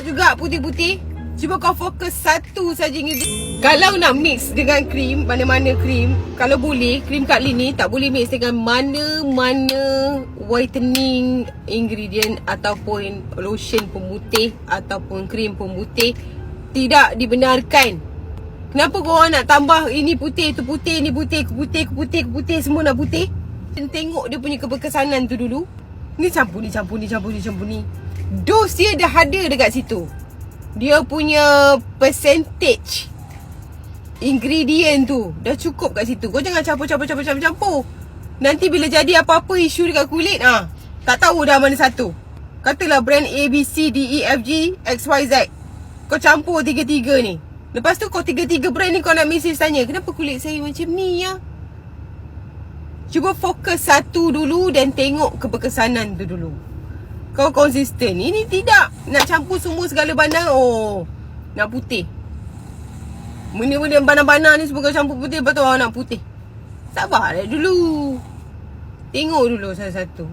juga putih-putih. Cuba kau fokus satu saja ingredient. Kalau nak mix dengan krim, mana-mana krim, kalau boleh, krim Kat Lin ni tak boleh mix dengan mana-mana whitening ingredient ataupun lotion pemutih ataupun krim pemutih. Tidak dibenarkan. Kenapa korang nak tambah ini putih, tu putih, ni putih, putih, semua nak putih? Tengok dia punya keberkesanan tu dulu. Ni campur ni. Dos dia dah ada dekat situ. Dia punya percentage ingredient tu dah cukup kat situ. Kau jangan campur. Nanti bila jadi apa-apa isu dekat kulit, tak tahu dah mana satu. Katalah brand A, B, C, D, E, F, G, X, Y, Z. Kau campur tiga-tiga ni. Lepas tu kau tiga-tiga brand ni kau nak message tanya, kenapa kulit saya macam ni ya? Cuba fokus satu dulu dan tengok keberkesanan tu dulu. Kau konsisten. Ini tidak. Nak campur semua segala bandang. Nak putih. Benda-benda bandang-bandang ni semua kau campur putih. Lepas tu nak putih. Sabarlah dulu. Tengok dulu satu-satu.